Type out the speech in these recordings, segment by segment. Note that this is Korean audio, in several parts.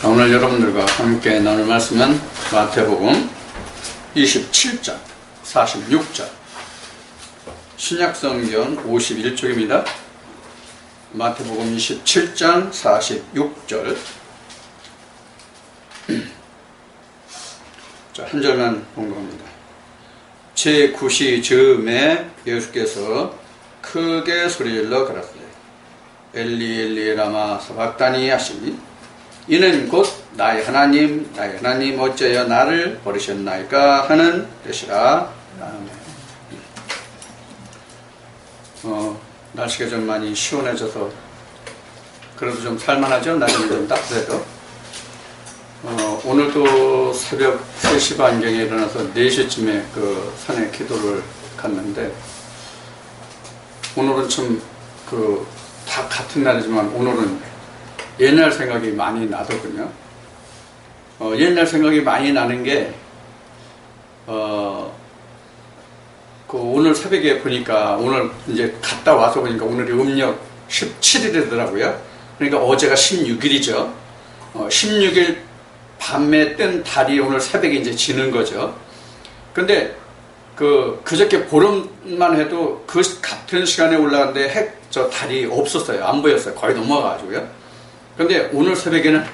오늘 여러분들과 함께 나눌 말씀은 마태복음 27장 46절 신약성경 51쪽입니다. 마태복음 27장 46절 자, 한 절만 공부합니다. 제9시 즈음에 예수께서 크게 소리질러 가라사대 엘리 엘리 라마 사박다니 하시니 이는 곧 나의 하나님 어찌하여 나를 버리셨나이까 하는 뜻이라. 아멘. 날씨가 좀 많이 시원해져서 그래도 좀 살만하죠. 날씨는 좀 따뜻해도. 오늘도 새벽 3시 반경에 일어나서 4시쯤에 그 산에 기도를 갔는데, 오늘은 참 다 같은 날이지만 오늘은 옛날 생각이 많이 나더군요. 옛날 생각이 많이 나는 게, 오늘 새벽에 보니까, 오늘 이제 갔다 와서 보니까 오늘이 음력 17일이더라고요. 그러니까 어제가 16일이죠. 16일 밤에 뜬 달이 오늘 새벽에 이제 지는 거죠. 근데 그저께 보름만 해도 그 같은 시간에 올라갔는데 달이 없었어요. 안 보였어요. 거의 넘어가가지고요. 근데 오늘 새벽에는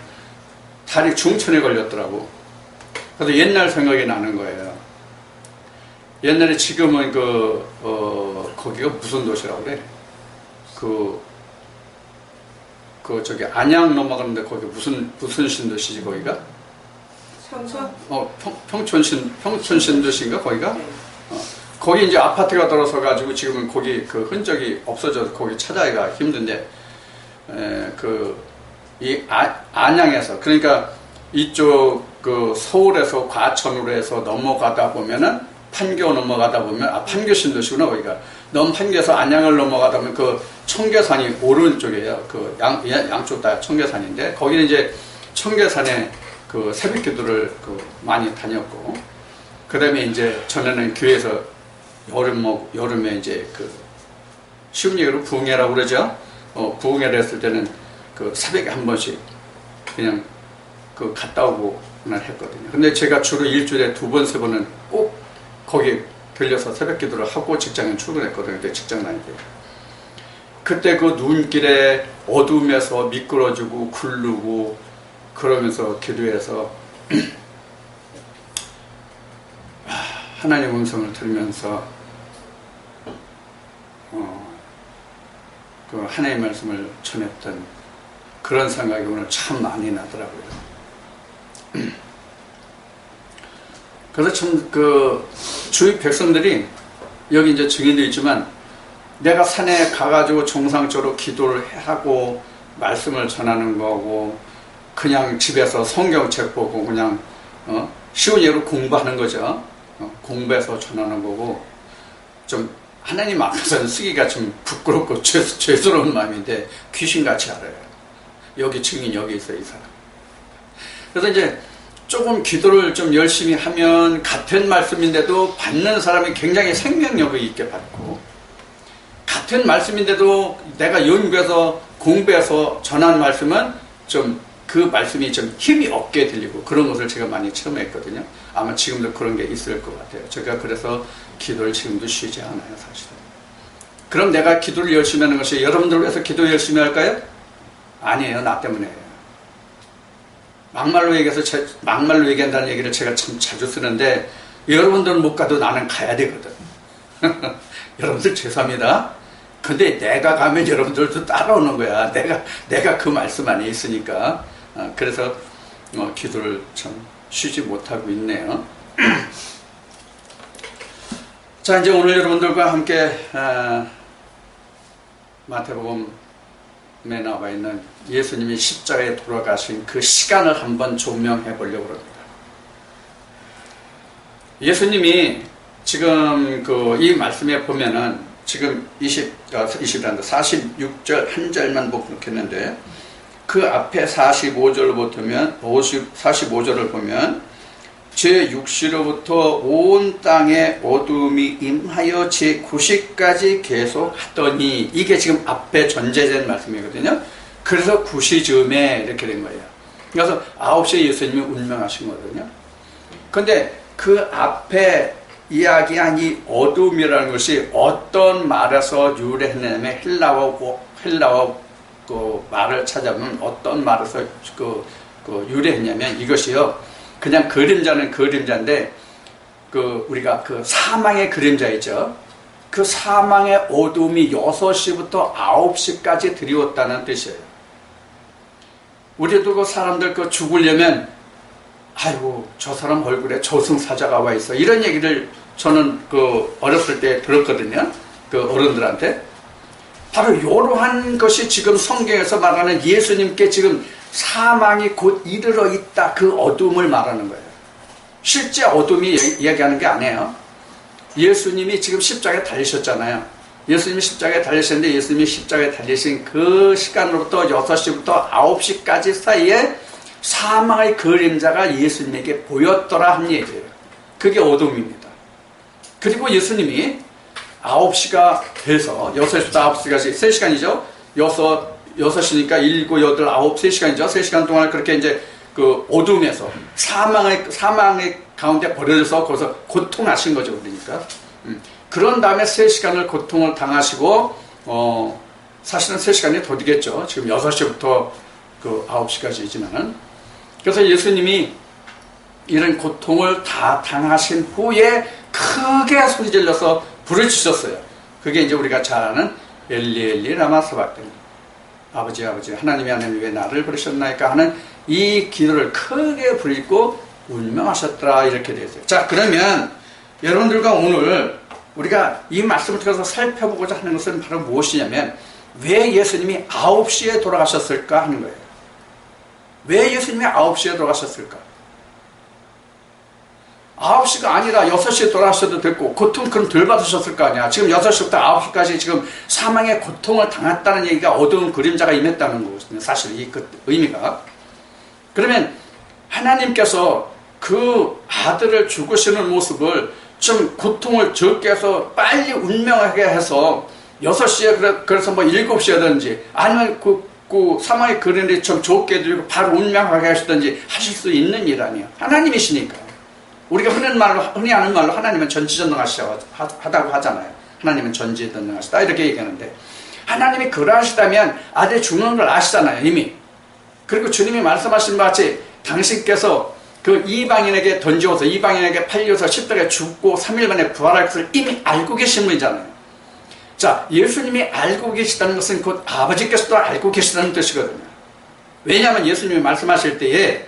달이 중천에 걸렸더라고. 그래서 옛날 생각이 나는 거예요. 옛날에 지금은 거기가 무슨 도시라고 그래? 저기 안양 넘어가는데 거기 무슨 신도시지 거기가? 평촌? 평촌 신도시인가 거기가? 네. 거기 이제 아파트가 들어서 가지고 지금은 거기 그 흔적이 없어져서 거기 찾아가기가 힘든데, 이 안양에서, 그러니까 이쪽 서울에서 과천으로 해서 넘어가다 보면은 판교 넘어가다 보면 판교 신도시구나 거기가. 판교에서 안양을 넘어가다 보면 그 청계산이 오른쪽이에요. 양쪽 다 청계산인데, 거기는 이제 청계산에 새벽 기도를 많이 다녔고, 그 다음에 이제 전에는 교회에서 여름에 이제 쉬운 얘기로 부흥회라고 그러죠. 부흥회를 했을 때는 새벽에 한 번씩 그냥 갔다 오고 날 했거든요. 근데 제가 주로 일주일에 2번, 3번은 꼭 거기 들려서 새벽 기도를 하고 직장에 출근했거든요. 그때 직장 다닐 때. 그때 그 눈길에 어둠에서 미끄러지고 굴르고 그러면서 기도해서 하나님의 음성을 들으면서 하나님의 말씀을 전했던 그런 생각이 오늘 참 많이 나더라고요. 그래서 참 주위 백성들이 여기 이제 증인도 있지만, 내가 산에 가가지고 정상적으로 기도를 하고 말씀을 전하는 거고, 그냥 집에서 성경책 보고 그냥 쉬운 예로 공부하는 거죠. 공부해서 전하는 거고, 좀 하나님 앞에서는 쓰기가 좀 부끄럽고 죄스러운 마음인데 귀신같이 알아요. 여기 증인 여기 있어요, 이 사람. 그래서 이제 조금 기도를 좀 열심히 하면 같은 말씀인데도 받는 사람이 굉장히 생명력이 있게 받고, 같은 말씀인데도 내가 연구해서 공부해서 전한 말씀은 좀 그 말씀이 좀 힘이 없게 들리고, 그런 것을 제가 많이 체험했거든요. 아마 지금도 그런 게 있을 것 같아요. 제가 그래서 기도를 지금도 쉬지 않아요, 사실은. 그럼 내가 기도를 열심히 하는 것이 여러분들 위해서 기도 열심히 할까요? 아니에요. 나 때문에요. 막말로 얘기한다는 얘기를 제가 참 자주 쓰는데, 여러분들은 못 가도 나는 가야 되거든. 여러분들 죄송합니다. 근데 내가 가면 여러분들도 따라오는 거야. 내가 그 말씀 안에 있으니까. 그래서 기도를 참 쉬지 못하고 있네요. 자, 이제 오늘 여러분들과 함께 마태복음에 나와 있는 예수님이 십자가에 돌아가신 그 시간을 한번 조명해 보려고 합니다. 예수님이 지금 이 말씀에 보면은 지금 46절 한 절만 복록했는데, 그 앞에 45절을 보면 제6시로부터 온 땅에 어둠이 임하여 제9시까지 계속 하더니, 이게 지금 앞에 전제된 말씀이거든요. 그래서 9시 즈음에 이렇게 된 거예요. 그래서 9시에 예수님이 운명하신 거거든요. 근데 그 앞에 이야기한 이 어둠이라는 것이 어떤 말에서 유래했냐면 헬라어 그 말을 찾아보면 어떤 말에서 유래했냐면 이것이요. 그냥 그림자는 그림자인데 우리가 그 사망의 그림자 있죠. 그 사망의 어둠이 6시부터 9시까지 드리웠다는 뜻이에요. 우리도 그 사람들 죽으려면 아이고 저 사람 얼굴에 저승사자가 와 있어 이런 얘기를 저는 어렸을 때 들었거든요. 어른들한테. 바로 이러한 것이 지금 성경에서 말하는 예수님께 지금 사망이 곧 이르러 있다 그 어둠을 말하는 거예요. 실제 어둠이 이야기하는 게 아니에요. 예수님이 지금 십자가에 달리셨잖아요. 예수님이 십자가에 달리셨는데 예수님이 십자가에 달리신 그 시간으로부터 6시부터 9시까지 사이에 사망의 그림자가 예수님에게 보였더라 한 얘기예요. 그게 어둠입니다. 그리고 예수님이 9시가 돼서 6시부터 9시까지 3시간이죠. 6시니까 7, 8, 9, 3시간이죠. 3시간 동안 그렇게 이제 어둠에서 사망의 가운데 버려져서 거기서 고통하신 거죠. 그러니까. 그런 다음에 3시간을 고통을 당하시고, 사실은 3시간이 더 되겠죠. 지금 6시부터 9시까지이지만은. 그래서 예수님이 이런 고통을 다 당하신 후에 크게 소리 질러서 부르짖었어요. 그게 이제 우리가 잘 아는 엘리 엘리 라마 사박다니. 아버지 아버지 하나님이 왜 나를 부르셨나이까 하는 이 기도를 크게 부르짖고 운명하셨더라 이렇게 되어 있어요. 자, 그러면 여러분들과 오늘 우리가 이 말씀을 통해서 살펴보고자 하는 것은 바로 무엇이냐면 왜 예수님이 9시에 돌아가셨을까 하는 거예요. 왜 예수님이 9시에 돌아가셨을까? 9시가 아니라 6시에 돌아가셔도 됐고 고통 그럼 덜 받으셨을 거 아니야. 지금 6시부터 9시까지 지금 사망의 고통을 당했다는 얘기가 어두운 그림자가 임했다는 거거든요. 사실 이 의미가. 그러면 하나님께서 그 아들을 죽으시는 모습을 좀 고통을 적게 해서 빨리 운명하게 해서 6시에 그래서 뭐 7시라든지 아니면 그 사망의 그림자를 좀 좋게 드리고 바로 운명하게 하시든지 하실 수 있는 일 아니에요. 하나님이시니까. 우리가 흔히 하는 말로 하나님은 전지전능하시다고 하잖아요. 하나님은 전지전능하시다 이렇게 얘기하는데 하나님이 그러하시다면 아들이 죽는 걸 아시잖아요. 이미. 그리고 주님이 말씀하신 것 같이 당신께서 그 이방인에게 던져서 이방인에게 팔려서 십자가에 죽고 3일 만에 부활할 것을 이미 알고 계신 분이잖아요. 자, 예수님이 알고 계시다는 것은 곧 아버지께서도 알고 계시다는 뜻이거든요. 왜냐하면 예수님이 말씀하실 때에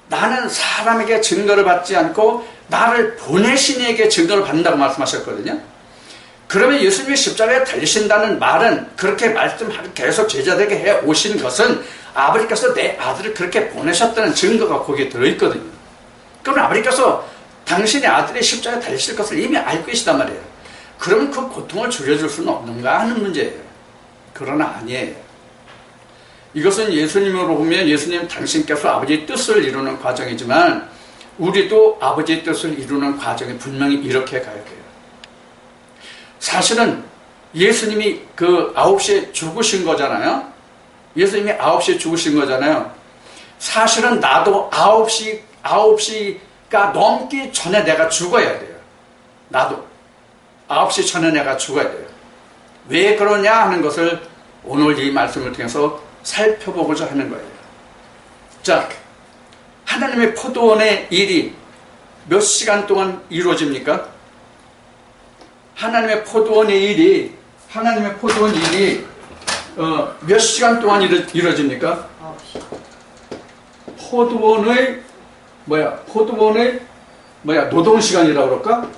나는 사람에게 증거를 받지 않고 나를 보내신 이에게 증거를 받는다고 말씀하셨거든요. 그러면 예수님이 십자가에 달리신다는 말은 그렇게 말씀하고 계속 제자들에게 해 오신 것은 아버지께서 내 아들을 그렇게 보내셨다는 증거가 거기에 들어있거든요. 그럼 아버지께서 당신의 아들이 십자가에 달리실 것을 이미 알고 계시단 말이에요. 그러면 그 고통을 줄여줄 수는 없는가 하는 문제예요. 그러나 아니에요. 이것은 예수님으로 보면 예수님 당신께서 아버지의 뜻을 이루는 과정이지만 우리도 아버지의 뜻을 이루는 과정이 분명히 이렇게 가야 돼요. 사실은 예수님이 9시에 죽으신 거잖아요. 예수님이 9시에 죽으신 거잖아요. 사실은 나도 9시가 넘기 전에 내가 죽어야 돼요. 나도 9시 전에 내가 죽어야 돼요. 왜 그러냐 하는 것을 오늘 이 말씀을 통해서 살펴보고자 하는 거예요. 자, 하나님의 포도원의 일이 몇 시간 동안 이루어집니까? 하나님의 포도원 일이 몇 시간 동안 이루어집니까? 포도원의 노동시간이라고 그럴까?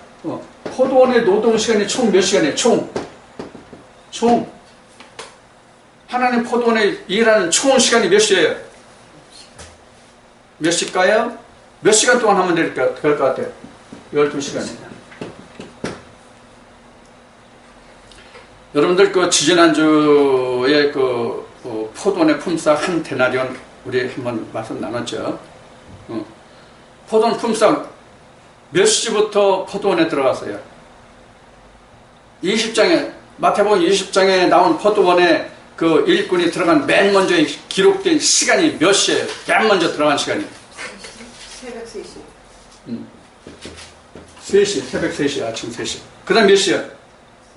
포도원의 노동시간이 총 몇 시간이에요? 총 하나님 포도원에 일하는 총 시간이 몇 시예요? 몇 시일까요? 몇 시간 동안 하면 될 것 같아요? 12시간입니다. 여러분들 지지난주에 포도원의 품삯 한 데나리온 우리 한번 말씀 나눴죠. 포도원 품삯 몇 시부터 포도원에 들어갔어요? 20장에 마태복음 20장에 나온 포도원의 그 일꾼이 들어간 맨 먼저 기록된 시간이 몇 시예요? 맨 먼저 들어간 시간이. 새벽 3시. 3시, 새벽 3시, 아침 3시. 그 다음 몇 시야?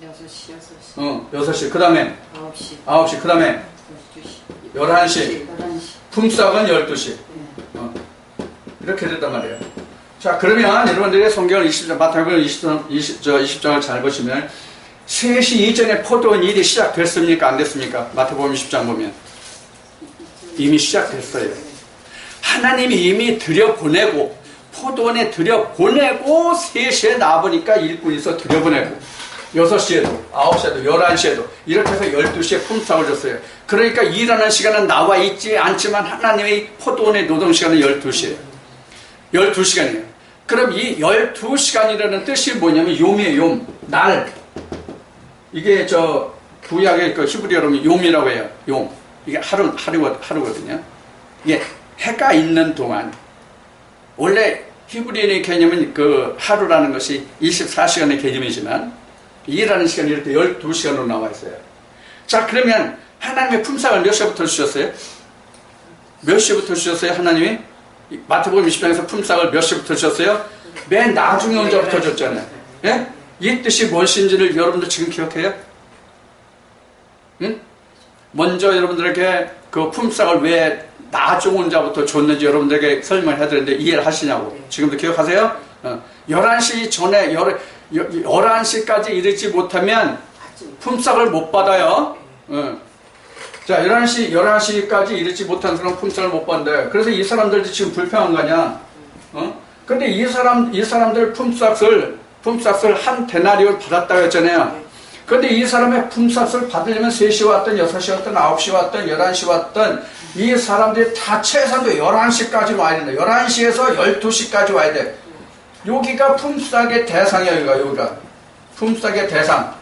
6시. 6시. 그 다음에 9시. 9시. 그 다음에 12시. 11시. 11시. 품삯은 12시. 이렇게 됐단 말이에요. 자, 그러면 여러분들이 성경을 20장, 마태복음 20장을 잘 보시면 3시 이전에 포도원 일이 시작됐습니까? 안 됐습니까? 마태복음 20장 보면. 이미 시작됐어요. 하나님이 이미 들여보내고, 포도원에 들여보내고, 3시에 나와보니까 일꾼이서 들여보내고, 6시에도, 9시에도, 11시에도, 이렇게 해서 12시에 품삯을 줬어요. 그러니까 일하는 시간은 나와 있지 않지만 하나님의 포도원의 노동시간은 12시예요. 12시간이에요. 그럼 이 12시간이라는 뜻이 뭐냐면 욤이에요, 욤. 날. 이게 구약의 그 히브리어로 욤이라고 해요. 욤. 이게 하루거든요. 이게 해가 있는 동안. 원래 히브리어의 개념은 그 하루라는 것이 24시간의 개념이지만 일하는 시간이 이렇게 12시간으로 나와 있어요. 자, 그러면 하나님의 품삯을 몇 시부터 주셨어요? 몇 시부터 주셨어요, 하나님이? 마태복음 20장에서 품삯을 몇 시부터 주셨어요? 맨 나중에 온자부터 줬잖아요. 예? 이 뜻이 무엇인지를 여러분들 지금 기억해요? 응? 먼저 여러분들에게 그 품삯을 왜 나중 온자부터 줬는지 여러분들에게 설명을 해드렸는데 이해를 하시냐고. 지금도 기억하세요? 11시 전에 11시까지 이르지 못하면 품삯을 못 받아요. 자, 11시까지 이르지 못한 사람은 품삯을 못 받는데, 그래서 이 사람들도 지금 불평한 거냐? 근데 이 사람들 품삯을 한 데나리온 받았다고 했잖아요. 근데 이 사람의 품삯을 받으려면 3시 왔든 6시 왔든 9시 왔든 11시 왔든 이 사람들이 다 최소한도 11시까지 와야 된다. 11시에서 12시까지 와야 돼. 여기가 품삯의 대상이야, 여기가. 품삯의 대상.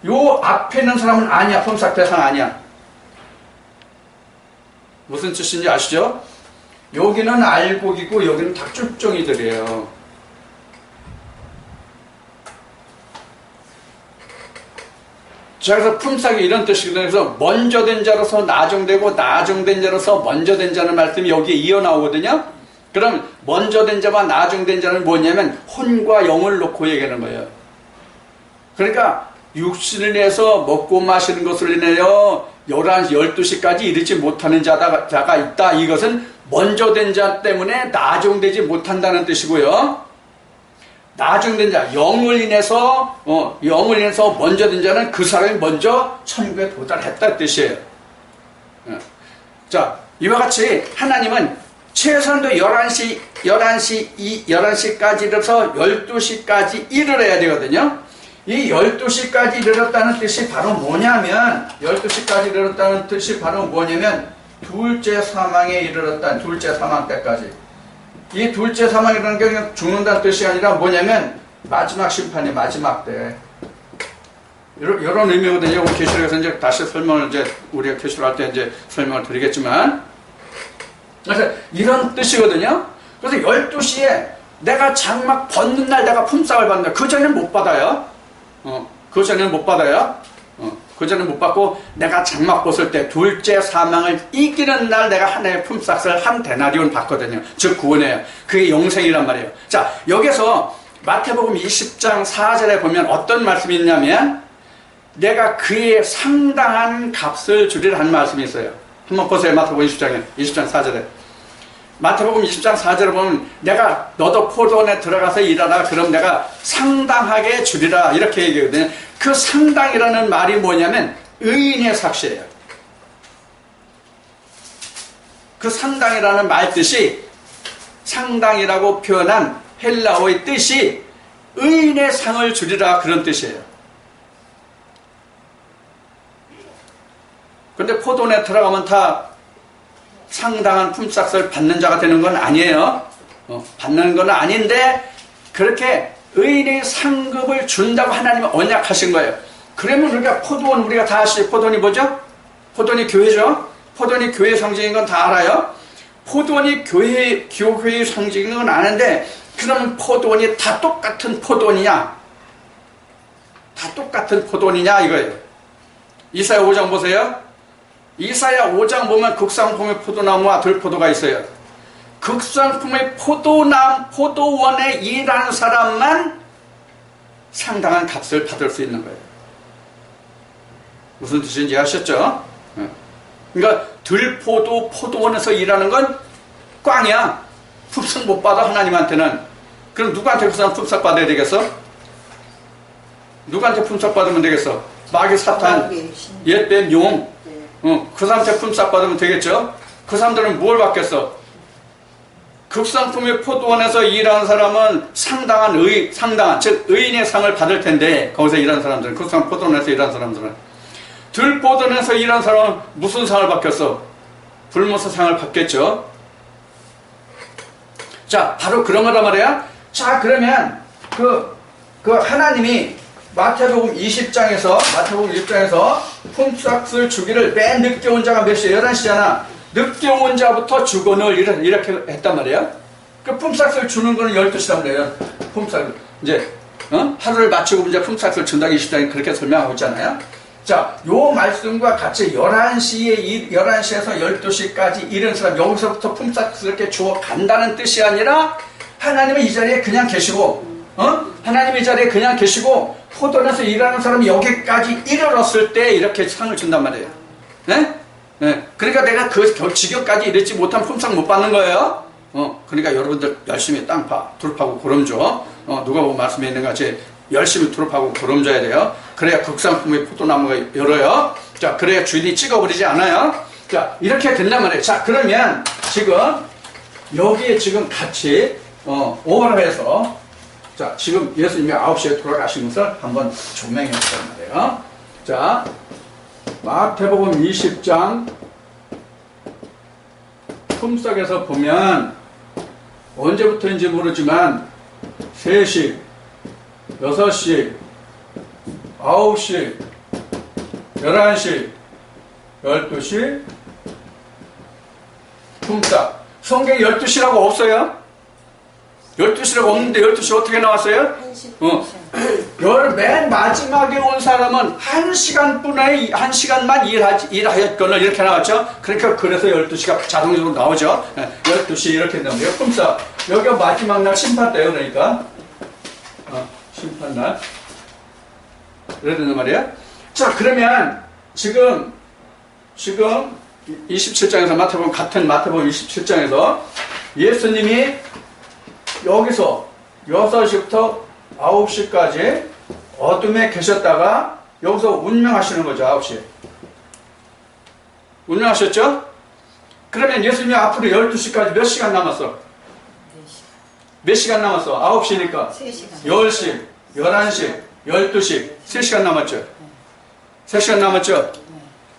요 앞에 있는 사람은 아니야. 품삯 대상 아니야. 무슨 뜻인지 아시죠? 여기는 알곡이고 여기는 닭죽종이들이에요. 자, 그래서 품삯이 이런 뜻이거든요. 그래서 먼저 된 자로서 나중되고 나중된 자로서 먼저 된 자는 말씀이 여기에 이어나오거든요. 그럼 먼저 된 자와 나중된 자는 뭐냐면 혼과 영을 놓고 얘기하는 거예요. 그러니까 육신을 내서 먹고 마시는 것을 인하여 11시, 12시까지 이르지 못하는 자가 있다. 이것은 먼저 된 자 때문에 나중되지 못한다는 뜻이고요. 나중된 자, 영을 인해서 먼저 된 자는 그 사람이 먼저 천국에 도달했다는 뜻이에요. 자, 이와 같이 하나님은 최소한도 11시까지 이르러서 12시까지 일을 해야 되거든요. 이 12시까지 이르렀다는 뜻이 바로 뭐냐면, 12시까지 이르렀다는 뜻이 바로 뭐냐면, 둘째 사망에 이르렀다는, 둘째 사망 때까지. 이 둘째 사망이라는 게 그냥 죽는다는 뜻이 아니라 뭐냐면, 마지막 심판이 마지막 때. 이런 의미거든요. 우리 계시록에서 이제 다시 설명을 우리가 계시록할 때 이제 설명을 드리겠지만. 그래서 이런 뜻이거든요. 그래서 12시에 내가 장막 벗는 날 내가 품삯을 받는다. 그 전에는 못 받아요. 그 전에는 못 받아요. 그 전에는 못 받고 내가 장막 벗을 때 둘째 사망을 이기는 날 내가 하나의 품삯을 한 데나리온 받거든요. 즉 구원이에요. 그게 영생이란 말이에요. 자, 여기서 마태복음 20장 4절에 보면 어떤 말씀이 있냐면 내가 그의 상당한 값을 주리라 하는 말씀이 있어요. 한번 보세요. 마태복음 20장 4절에. 마태복음 20장 4절에 보면 내가 너도 포도원에 들어가서 일하라. 그럼 내가 상당하게 주리라. 이렇게 얘기하거든요. 그 상당이라는 말이 뭐냐면 의인의 삭시예요. 그 상당이라는 말 뜻이 상당이라고 표현한 헬라어의 뜻이 의인의 상을 주리라 그런 뜻이에요. 근데 포도원에 들어가면 다 상당한 품삯을 받는 자가 되는 건 아니에요. 받는 건 아닌데 그렇게 의인의 상급을 준다고 하나님은 언약하신 거예요. 그러면 우리가 포도원 우리가 다 아시죠? 포도원이 뭐죠? 포도원이 교회죠? 포도원이 교회 상징인 건 다 알아요. 포도원이 교회의 상징인 건 아는데 그러면 포도원이 다 똑같은 포도원이냐? 다 똑같은 포도원이냐 이거예요. 이사야 5장 보세요. 이사야 5장 보면 극상품의 포도나무와 들포도가 있어요. 극상품의 포도원에 일하는 사람만 상당한 값을 받을 수 있는 거예요. 무슨 뜻인지 아셨죠? 그러니까 들포도 포도원에서 일하는 건 꽝이야. 품삯 못 받아 하나님한테는. 그럼 누구한테 그 사람 품삯 받아야 되겠어? 누구한테 품삯 받으면 되겠어? 마귀 사탄, 옛뱀 용, 그 사람한테 품삯 받으면 되겠죠? 그 사람들은 뭘 받겠어? 극상품의 포도원에서 일하는 사람은 상당한 즉 의인의 상을 받을 텐데, 거기서 일하는 사람들은, 극상 포도원에서 일하는 사람들은 들포도원에서 일하는 사람은 무슨 상을 받겠어? 불모서 상을 받겠죠? 자, 바로 그런 거란 말이야. 자, 그러면 그 하나님이 마태복음 20장에서 품삯을 주기를 맨 늦게 온 자가 몇 시에? 11시잖아. 늦게 온 자부터 주거늘 이렇게 했단 말이야. 그 품삯을 주는 거는 12시란 말이에요. 품삯. 이제, 하루를 마치고 이제 품삯을 준다고 20장에 그렇게 설명하고 있잖아요. 자, 요 말씀과 같이 11시에서 12시까지 이런 사람, 여기서부터 품삯을 이렇게 주어 간다는 뜻이 아니라, 하나님은 이 자리에 그냥 계시고, 하나님이 이 자리에 그냥 계시고, 포도원에서 일하는 사람이 여기까지 이르렀을 때 이렇게 상을 준단 말이에요. 네? 네. 그러니까 내가 그 지경까지 이르지 못한 품삯 못 받는 거예요. 그러니까 여러분들 열심히 땅파, 둘파고 고름줘. 누가 보면 말씀에 있는 것 같이 열심히 둘파고 고름져야 돼요. 그래야 극상품의 포도나무가 열어요. 자, 그래야 주인이 찍어버리지 않아요. 자, 이렇게 된단 말이에요. 자, 그러면 지금 여기에 지금 같이 오버를 해서, 자, 지금 예수님이 9시에 돌아가신 것을 한번 조명해 보란 말이에요. 자, 마태복음 20장 품삯에서 보면 언제부터인지 모르지만 3시, 6시, 9시, 11시, 12시 품삯. 성경에 12시라고 없어요? 12시라고 없는데 12시 어떻게 나왔어요? 맨 마지막에 온 사람은 1시간만 일하였거늘 이렇게 나왔죠? 그러니까 그래서 12시가 자동적으로 나오죠? 12시 이렇게 나오면 품삯. 여기가 마지막 날 심판때요, 그러니까. 심판날. 그래야 된단 말이야? 자, 그러면 지금 27장에서 같은 마태복음 27장에서 예수님이 여기서 6시부터 9시까지 어둠에 계셨다가 여기서 운명하시는 거죠. 9시에 운명하셨죠? 그러면 예수님이 앞으로 12시까지 몇 시간 남았어? 몇 시간 남았어? 9시니까 10시, 11시, 12시 3시간 남았죠? 3시간 남았죠?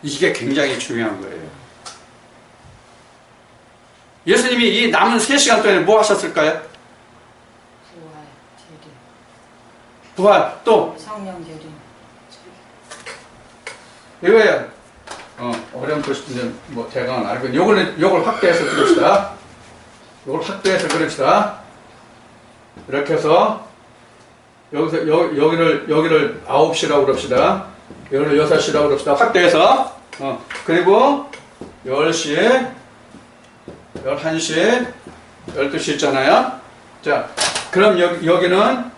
이게 굉장히 중요한 거예요. 예수님이 이 남은 3시간 동안에 뭐 하셨을까요? 부활, 또 성령 재림. 이거예요. 어려운 것인데 뭐 대강은 알고 요걸 확대해서 그립시다. 요걸 확대해서 그립시다. 이렇게 해서 여기서 여기를 9시라고 그럽시다. 여기를 6시라고 그럽시다. 확대해서 그리고 10시, 11시, 12시 있잖아요. 자, 그럼 여기는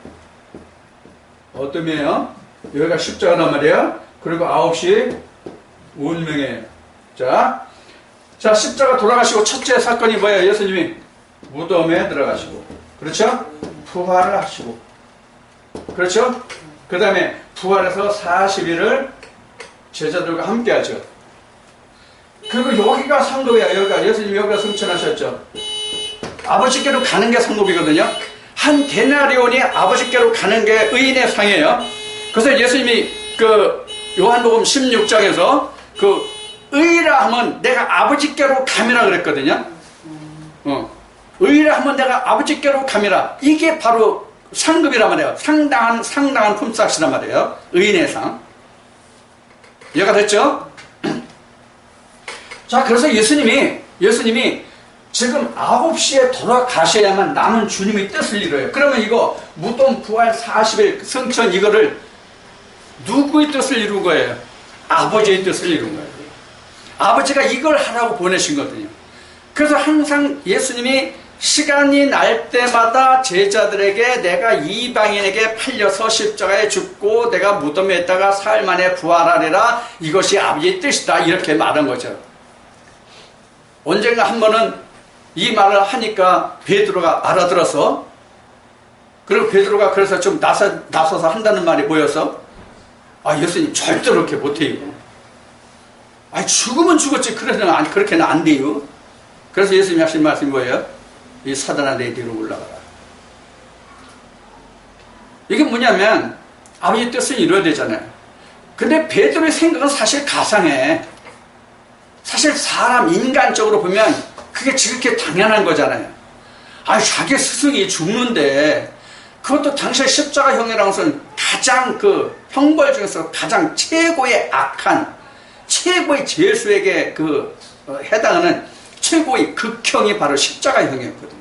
어둠이에요. 여기가 십자가란 말이에요. 그리고 9시 운명이에요. 자, 십자가 돌아가시고 첫째 사건이 뭐예요? 예수님이 무덤에 들어가시고, 그렇죠? 부활을 하시고, 그렇죠? 그 다음에 부활해서 40일을 제자들과 함께 하죠. 그리고 여기가 상급이야. 예수님이 여기가 승천하셨죠. 아버지께로 가는 게 상급이거든요. 한 데나리온이 아버지께로 가는 게 의인의 상이에요. 그래서 예수님이 요한복음 16장에서 의라 하면 내가 아버지께로 감이라 그랬거든요. 의라 하면 내가 아버지께로 감이라. 이게 바로 상급이란 말이에요. 상당한 품삯이란 말이에요. 의인의 상. 이해가 됐죠? 자, 그래서 예수님이 지금 9시에 돌아가셔야만 남은 주님의 뜻을 이뤄요. 그러면 이거 무덤 부활 40일 승천 이거를 누구의 뜻을 이룬 거예요? 아버지의 뜻을 이룬 거예요. 아버지가 이걸 하라고 보내신 거거든요. 그래서 항상 예수님이 시간이 날 때마다 제자들에게 내가 이방인에게 팔려서 십자가에 죽고 내가 무덤에 있다가 사흘 만에 부활하리라, 이것이 아버지의 뜻이다, 이렇게 말한 거죠. 언젠가 한 번은 이 말을 하니까 베드로가 알아들어서, 그리고 베드로가 그래서 좀 나서서 한다는 말이 보여서, 아, 예수님 절대로 그렇게 못해요. 아니, 죽으면 죽었지 그렇게는 안 돼요. 그래서 예수님이 하신 말씀이 뭐예요? 이 사단아, 내 뒤로 올라가라. 이게 뭐냐면 아버지 뜻은 이루어야 되잖아요. 근데 베드로의 생각은 사실 가상해. 사실 사람 인간적으로 보면 그게 지극히 당연한 거잖아요. 아, 자기 스승이 죽는데, 그것도 당시 십자가형이라는 것은 가장 그 형벌 중에서 가장 최고의 악한, 최고의 죄수에게 해당하는 최고의 극형이 바로 십자가형이었거든요.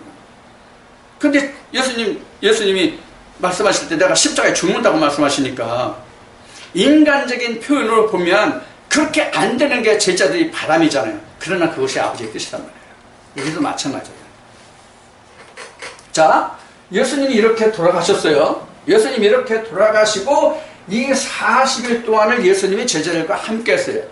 근데 예수님이 말씀하실 때 내가 십자가에 죽는다고 말씀하시니까, 인간적인 표현으로 보면 그렇게 안 되는 게 제자들이 바람이잖아요. 그러나 그것이 아버지의 뜻이란 말이에요. 여기도 마찬가지예요. 자, 예수님이 이렇게 돌아가셨어요. 예수님이 이렇게 돌아가시고 이 40일 동안을 예수님이 제자들과 함께 했어요.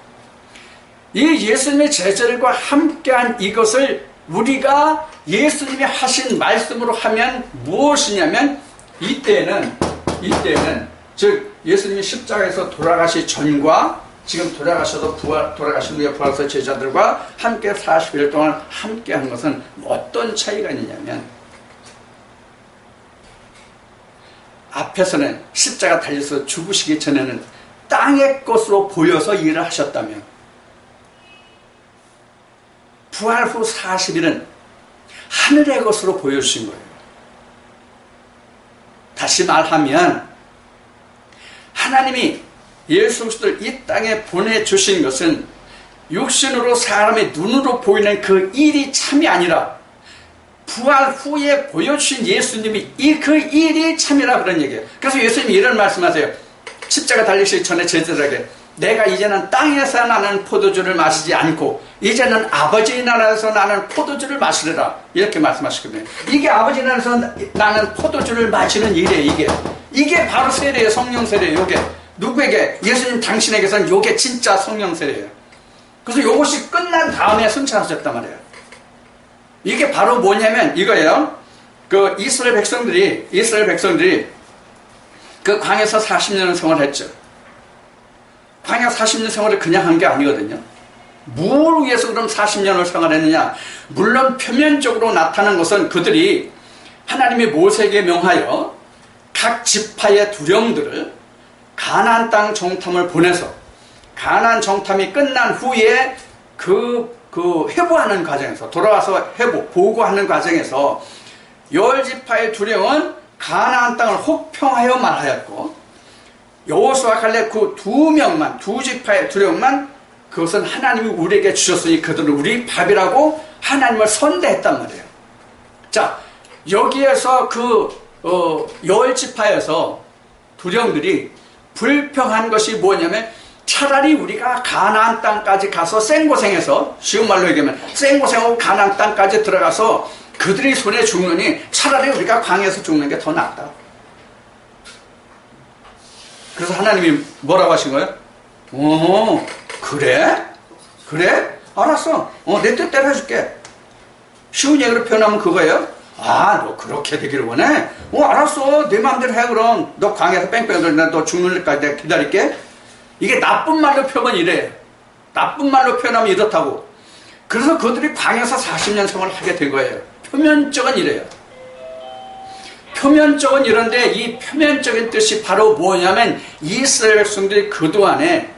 이 예수님의 제자들과 함께한 이것을 우리가 예수님이 하신 말씀으로 하면 무엇이냐면, 이때는 즉 예수님이 십자가에서 돌아가시 전과 지금 돌아가신 후에 부활해서 제자들과 함께 40일 동안 함께 한 것은 어떤 차이가 있느냐면, 앞에서는 십자가 달려서 죽으시기 전에는 땅의 것으로 보여서 일을 하셨다면, 부활 후 40일은 하늘의 것으로 보여주신 거예요. 다시 말하면 하나님이 예수 그리스도를 이 땅에 보내주신 것은 육신으로 사람의 눈으로 보이는 그 일이 참이 아니라 부활 후에 보여주신 예수님이 그 일이 참이라, 그런 얘기예요. 그래서 예수님이 이런 말씀하세요. 십자가 달리시기 전에 제자들에게 내가 이제는 땅에서 나는 포도주를 마시지 않고 이제는 아버지 나라에서 나는 포도주를 마시리라, 이렇게 말씀하시거든요. 이게 아버지 나라에서 나는 포도주를 마시는 일이에요. 이게 바로 세례예요. 성령 세례예요. 요게 누구에게? 예수님 당신에게서는 요게 진짜 성령 세례예요. 그래서 요것이 끝난 다음에 승천하셨단 말이에요. 이게 바로 뭐냐면 이거예요. 그 이스라엘 백성들이 그 광야에서 40년을 생활했죠. 광야 40년 생활을 그냥 한 게 아니거든요. 뭘 위해서 그럼 40년을 생활했느냐? 물론 표면적으로 나타난 것은 그들이 하나님이 모세에게 명하여 각 지파의 두령들을 가나안 땅 정탐을 보내서 가나안 정탐이 끝난 후에 회보하는 과정에서, 돌아와서 보고하는 과정에서 10지파의 두령은 가나안 땅을 혹평하여 말하였고, 여호수아 갈렙 그 두 지파의 두령만 그것은 하나님이 우리에게 주셨으니 그들은 우리 밥이라고 하나님을 선대했단 말이에요. 자, 여기에서 10지파에서 두령들이 불평한 것이 뭐냐면, 차라리 우리가 가나안 땅까지 가서 생고생해서, 쉬운 말로 얘기하면 생고생하고 가나안 땅까지 들어가서 그들이 손에 죽느니 차라리 우리가 광야에서 죽는 게 더 낫다. 그래서 하나님이 뭐라고 하신 거예요? 그래? 알았어. 내 뜻대로 해줄게. 쉬운 얘기로 표현하면 그거예요. 아, 너 그렇게 되기를 원해? 알았어. 내 마음대로 해. 그럼 너 광야에서 뺑뺑 돌리나 너 죽는 날까지 내가 기다릴게. 이게 나쁜 말로 표현하면 이래. 나쁜 말로 표현하면 이렇다고. 그래서 그들이 광야에서 40년 생활을 하게 된 거예요. 표면적은 이래요. 표면적은 이런데 이 표면적인 뜻이 바로 뭐냐면, 이스라엘 백성들이 그동안에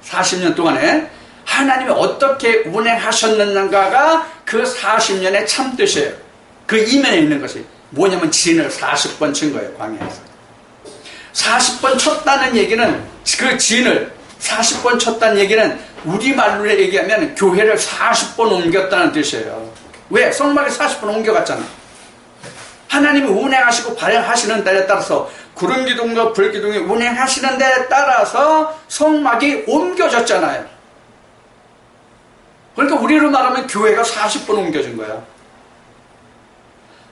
40년 동안에 하나님이 어떻게 운행하셨는가가 그 40년의 참뜻이에요. 그 이면에 있는 것이 뭐냐면 진을 40번 친 거예요. 광야에서 40번 쳤다는 얘기는, 그 진을 40번 쳤다는 얘기는 우리말로 얘기하면 교회를 40번 옮겼다는 뜻이에요. 왜? 성막에 40번 옮겨갔잖아. 하나님이 운행하시고 발행하시는 데에 따라서, 구름기둥과 불기둥이 운행하시는 데에 따라서 성막이 옮겨졌잖아요. 그러니까 우리로 말하면 교회가 40번 옮겨진 거야.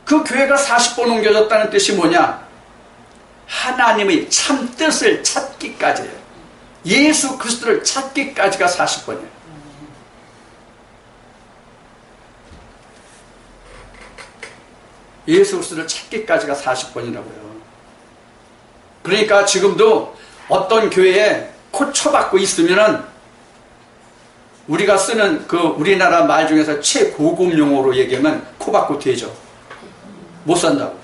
그 교회가 40번 옮겨졌다는 뜻이 뭐냐? 하나님의 참 뜻을 찾기까지예요. 예수 그리스도를 찾기까지가 40번이에요. 예수 그리스도를 찾기까지가 40번이라고요. 그러니까 지금도 어떤 교회에 코쳐받고 있으면은 우리가 쓰는 그 우리나라 말 중에서 최고급 용어로 얘기하면 코받고 되죠. 못 산다고.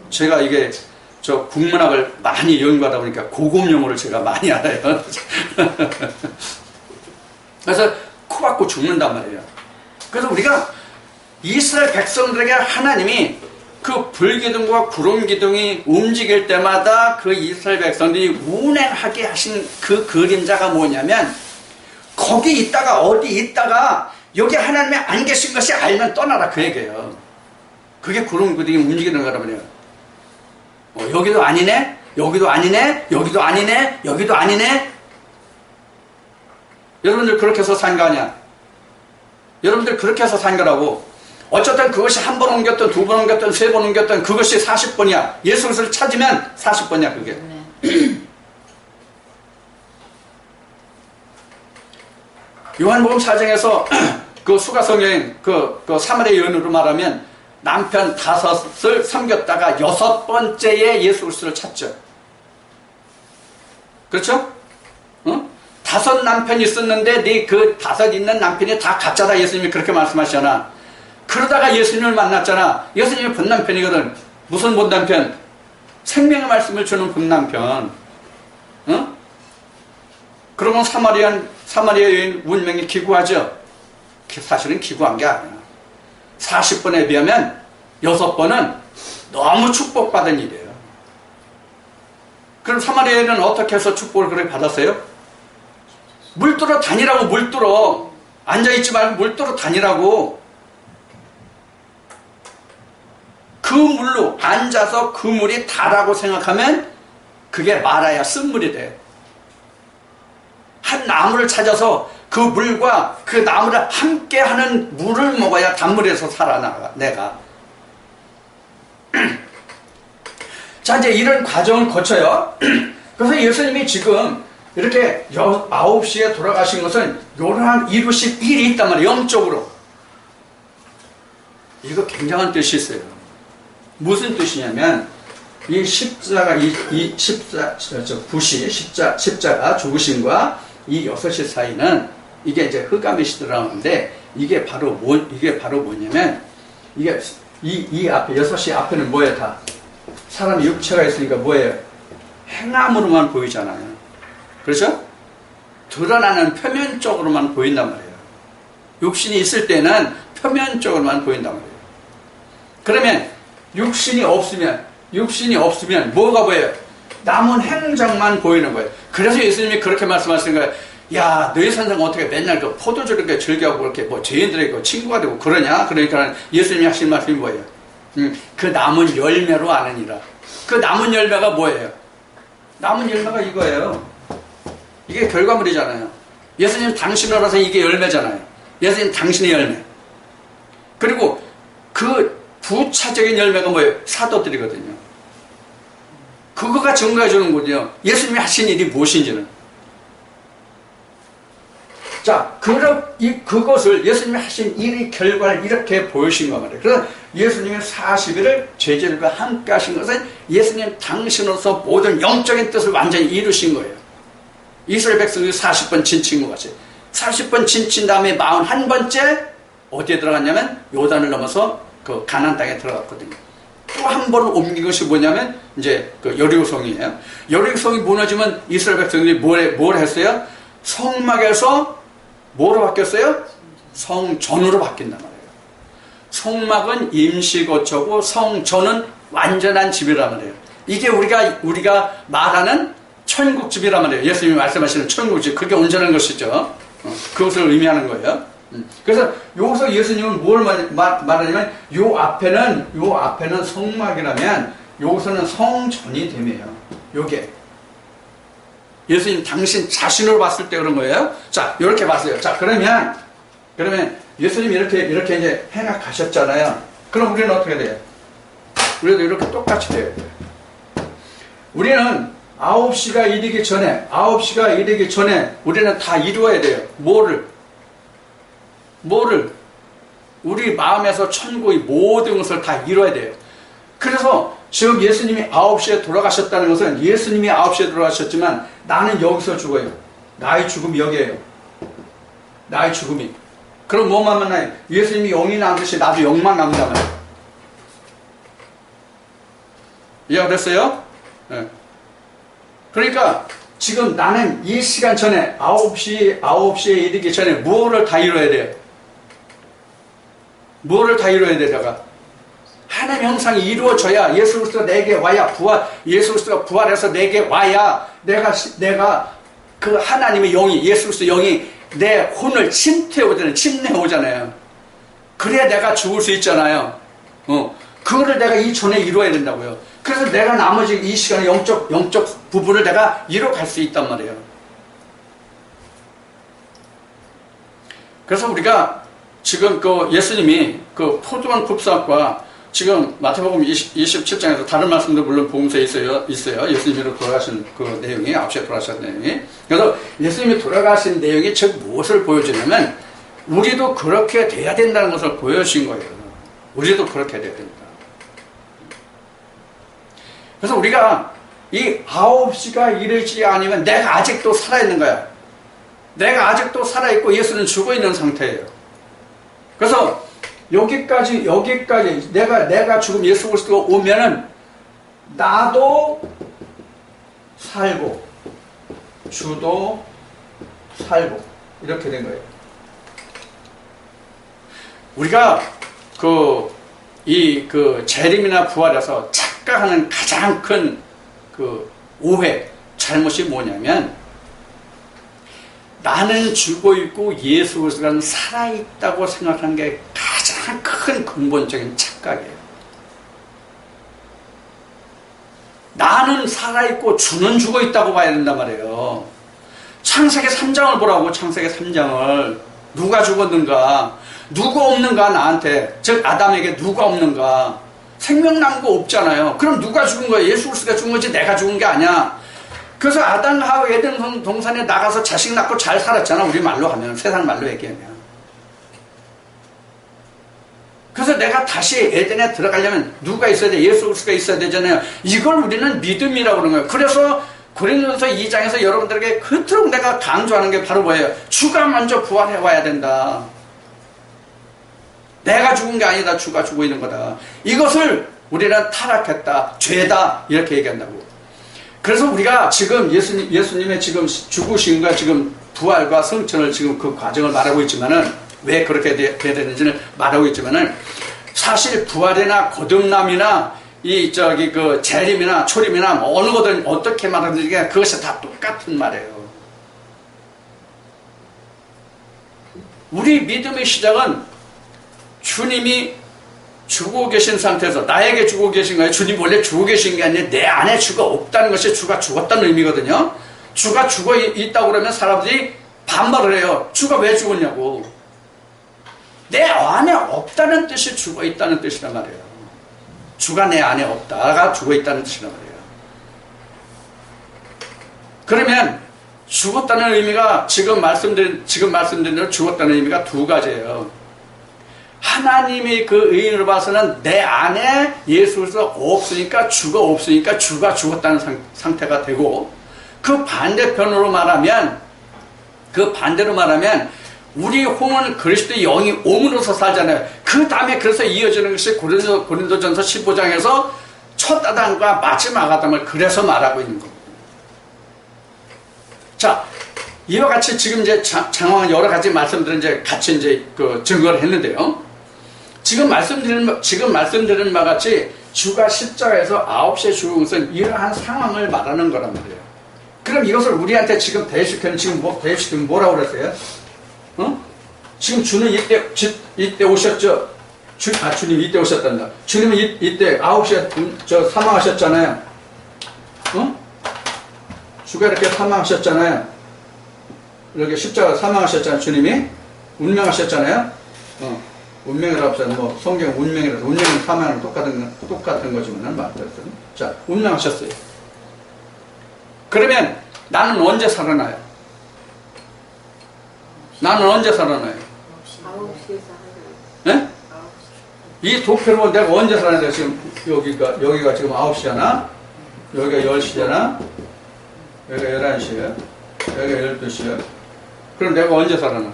제가 이게 국문학을 많이 연구하다 보니까 고급 용어를 제가 많이 알아요. 그래서 코받고 죽는단 말이에요. 그래서 우리가 이스라엘 백성들에게 하나님이 그 불기둥과 구름기둥이 움직일 때마다 그 이스라엘 백성들이 운행하게 하신 그 그림자가 뭐냐면, 거기 있다가 어디 있다가 여기 하나님이 안 계신 것이 알면 떠나라, 그 얘기예요. 그게 구름기둥이 움직이는 거란 말이에요. 여기도 아니네, 여기도 아니네, 여기도 아니네, 여기도 아니네. 여러분들 그렇게 해서 산 거 아니야? 여러분들 그렇게 해서 산 거라고. 어쨌든 그것이 한 번 옮겼든 두 번 옮겼든 세 번 옮겼든 그것이 40번이야. 예수 그리스도를 찾으면 40번이야 그게. 요한복음 4장에서 그 수가성 여인 그 사마리아 여인으로 말하면 남편 5을 섬겼다가 6번째에 예수 그리스도를 찾죠. 그렇죠? 응? 5 남편이 있었는데 네 그 5 있는 남편이 다 가짜다, 예수님이 그렇게 말씀하시잖아. 그러다가 예수님을 만났잖아. 예수님이 본 남편이거든. 무슨 본 남편? 생명의 말씀을 주는 본 남편. 응? 그러면 사마리아 여인 운명이 기구하죠? 사실은 기구한 게 아니야. 40번에 비하면 6번은 너무 축복받은 일이에요. 그럼 사마리아 여인은 어떻게 해서 축복을 그렇게 받았어요? 물들어 다니라고, 물들어. 앉아있지 말고 물들어 다니라고. 그 물로 앉아서 그 물이 다라고 생각하면 그게 말아야 쓴물이 돼. 한 나무를 찾아서 그 물과 그 나무를 함께 하는 물을 먹어야 단물에서 살아나가, 내가. 자, 이제 이런 과정을 거쳐요. 그래서 예수님이 지금 이렇게 9시에 돌아가신 것은 요한 이루실 일이 있단 말이에요. 영적으로. 이거 굉장한 뜻이 있어요. 무슨 뜻이냐면, 이 십자가, 십자가 죽으심과 이 6시 사이는 이게 이제 흑암의 시대라는데, 이게 바로 뭐냐면, 이게 이 앞에, 6시 앞에는 뭐예요, 다? 사람이 육체가 있으니까 뭐예요? 행함으로만 보이잖아요. 그렇죠? 드러나는 표면적으로만 보인단 말이에요. 육신이 있을 때는 표면적으로만 보인단 말이에요. 그러면 육신이 없으면 뭐가 보여요? 남은 행정만 보이는 거예요. 그래서 예수님이 그렇게 말씀하시는 거예요. 야, 너희 선생 어떻게 맨날 그 포도주를 이렇게 즐겨하고 이렇게 뭐 죄인들에게 친구가 되고 그러냐? 그러니까 예수님이 하신 말씀이 뭐예요? 그 남은 열매로 아느니라. 그 남은 열매가 뭐예요? 남은 열매가 이거예요. 이게 결과물이잖아요. 예수님 당신으로서 이게 열매잖아요. 예수님 당신의 열매. 그리고 그 부차적인 열매가 뭐예요? 사도들이거든요. 그거가 증거해 주는군요. 예수님이 하신 일이 무엇인지는. 자, 그것을 예수님이 하신 일의 결과를 이렇게 보여주신 거 말이에요. 그래서 예수님이 40일을 죄질과 함께 하신 것은 예수님 당신으로서 모든 영적인 뜻을 완전히 이루신 거예요. 이스라엘 백성들이 40번 진친 것 같이. 40번 진친 다음에 41번째 어디에 들어갔냐면 요단을 넘어서 그 가나안 땅에 들어갔거든요. 또 한 번 옮긴 것이 뭐냐면 이제 그 여리고성이에요. 여리고성이 무너지면 이스라엘 백성들이 뭘 했어요? 성막에서 뭐로 바뀌었어요? 성전으로 바뀐단 말이에요. 성막은 임시거처고 성전은 완전한 집이란 말이에요. 이게 우리가 말하는 천국집이란 말이에요. 예수님이 말씀하시는 천국집. 그게 온전한 것이죠. 그것을 의미하는 거예요. 그래서 여기서 예수님은 뭘 말하냐면 요 앞에는 성막이라면 여기서는 성전이 되매요. 요게 예수님 당신 자신으로 봤을 때 그런 거예요. 자, 이렇게 봤어요. 자, 그러면 예수님이 이렇게 이제 행악하셨잖아요. 그럼 우리는 어떻게 돼요? 우리도 이렇게 똑같이 돼야 돼요. 우리는 9시가 이르기 전에 우리는 다 이루어야 돼요. 뭐를? 우리 마음에서 천국의 모든 것을 다 이루어야 돼요. 그래서 지금 예수님이 9시에 돌아가셨다는 것은 예수님이 9시에 돌아가셨지만 나는 여기서 죽어요. 나의 죽음이 여기에요. 나의 죽음이. 그럼 뭐만 만나요? 예수님이 영이 남듯이 나도 영만 남는단 말이에요. 이해가 됐어요? 네. 그러니까 지금 나는 이 시간 전에 9시에 이르기 전에 무엇을 다 이루어야 돼요? 무엇을 다 이루어야 되다가 하나님의 형상이 이루어져야 예수 그리스도가 내게 와야 예수 그리스도가 부활해서 내게 와야 내가 그 하나님의 영이 예수 그리스도 영이 내 혼을 침내오잖아요. 그래야 내가 죽을 수 있잖아요. 그거를 내가 이 전에 이루어야 된다고요. 그래서 내가 나머지 이 시간에 영적 부분을 내가 이뤄갈 수 있단 말이에요. 그래서 우리가 지금 그 예수님이 그 포도원 굽사과 지금 마태복음 27장에서 다른 말씀도 물론 복음서에 있어요. 예수님이 돌아가신 그 내용이 9시에 돌아가신 내용이. 그래서 예수님이 돌아가신 내용이 즉 무엇을 보여주냐면 우리도 그렇게 돼야 된다는 것을 보여주신 거예요. 우리도 그렇게 돼야 된다. 그래서 우리가 이 9시가 이르지 않으면 내가 아직도 살아있는 거야. 내가 아직도 살아있고 예수는 죽어있는 상태예요. 그래서 여기까지 내가 죽음 예수 그리스도가 오면은 나도 살고 주도 살고 이렇게 된 거예요. 우리가 재림이나 부활에서 착각하는 가장 큰 오해, 잘못이 뭐냐면 나는 죽어 있고 예수 그리스도는 살아있다고 생각하는 게 가장 큰 근본적인 착각이에요. 나는 살아있고 주는 죽어 있다고 봐야 된단 말이에요. 창세기 3장을 보라고. 창세기 3장을 누가 죽었는가, 누가 없는가, 나한테 즉 아담에게 누가 없는가. 생명 난 거 없잖아요. 그럼 누가 죽은 거예요? 예수 그리스도가 죽은 거지 내가 죽은 게 아니야. 그래서 아담과 하와 에덴 동산에 나가서 자식 낳고 잘 살았잖아. 우리 말로 하면, 세상 말로 얘기하면. 그래서 내가 다시 에덴에 들어가려면 누가 있어야 돼? 예수 그리스도가 있어야 되잖아요. 이걸 우리는 믿음이라고 그러는 거예요. 그래서 고린도전서 2장에서 여러분들에게 그토록 내가 강조하는 게 바로 뭐예요? 주가 먼저 부활해 와야 된다. 내가 죽은 게 아니다. 주가 죽어 있는 거다. 이것을 우리는 타락했다, 죄다 이렇게 얘기한다고. 그래서 우리가 지금 예수님의 지금 죽으심과 지금 부활과 성천을 지금 그 과정을 말하고 있지만은 왜 그렇게 돼야 되는지를 말하고 있지만은 사실 부활이나 거듭남이나 그 재림이나 초림이나 뭐 어느 거든 어떻게 말하든지 그것이 다 똑같은 말이에요. 우리 믿음의 시작은 주님이 죽어 계신 상태에서 나에게 죽어 계신 거예요. 주님 원래 죽어 계신 게 아니라 내 안에 주가 없다는 것이 주가 죽었다는 의미거든요. 주가 죽어 있다고 그러면 사람들이 반발을 해요. 주가 왜 죽었냐고. 내 안에 없다는 뜻이 죽어 있다는 뜻이란 말이에요. 주가 내 안에 없다가 죽어 있다는 뜻이란 말이에요. 그러면 죽었다는 의미가 지금 말씀드린 대로 죽었다는 의미가 두 가지예요. 하나님의 그 의인으로 봐서는 내 안에 예수 그리스도가 없으니까 주가 죽었다는 상태가 되고, 그 반대로 말하면 우리 혼은 그리스도의 영이 옴으로써 살잖아요. 그 다음에 그래서 이어지는 것이 고린도전서 15장에서 첫 아담과 마지막 아담을 그래서 말하고 있는 겁니다. 자, 이와 같이 지금 이제 장황한 여러 가지 말씀들은 이제 같이 이제 그 증거를 했는데요. 지금 말씀드리는 바와 같이 주가 십자가에서 9시에 죽은 것은 이러한 상황을 말하는 거란 말이에요. 그럼 이것을 우리한테 지금 대입시키면 뭐라고 그랬어요? 지금 주는 이때 오셨죠? 주님 이때 오셨단다. 주님은 이때 9시에 사망하셨잖아요. 주가 이렇게 사망하셨잖아요. 이렇게 십자가 사망하셨잖아요. 주님이 운명하셨잖아요. 운명이라고 합시다. 뭐 성경 운명이라서 운명은 사망은 똑같은 거지만 말뜻은 자 운명하셨어요. 그러면 나는 언제 살아나요? 나는 언제 살아나요? 9시에서 네? 이 도표로 내가 언제 살아나요? 지금 여기가 지금 9시잖아. 여기가 10시잖아. 여기가 11시야. 여기가 12시야. 그럼 내가 언제 살아나?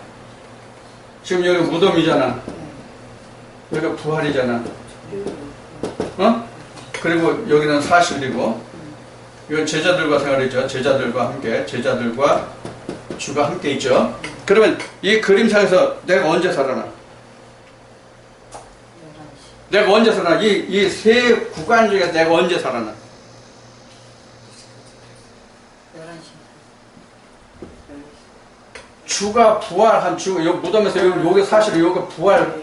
지금 여기 무덤이잖아. 여기가 부활이잖아. 그리고 여기는 사실이고, 이건 제자들과 생활이죠. 제자들과 함께, 제자들과 주가 함께 있죠. 그러면 이 그림상에서 내가 언제 살아나? 내가 언제 살아나? 이 세 구간 중에서 내가 언제 살아나? 11시. 주가 부활한 요 무덤에서 요게 사실 요게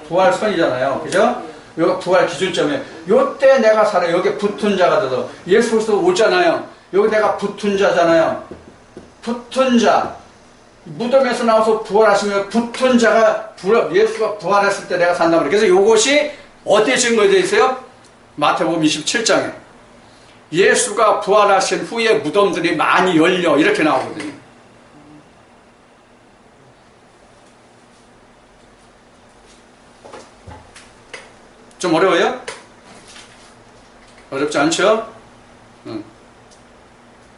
부활선이잖아요. 그죠? 요가 부활 기준점이에요. 요때 내가 살아. 여기 붙은 자가 돼서 예수 그리스도 오잖아요. 여기 내가 붙은 자잖아요. 붙은 자. 무덤에서 나와서 부활하시면 붙은 자가 예수가 부활했을 때 내가 산단 말이에요. 그래서 요것이 어디에 증거되어 있어요? 마태복음 27장에 예수가 부활하신 후에 무덤들이 많이 열려 이렇게 나오거든요. 좀 어려워요? 어렵지 않죠?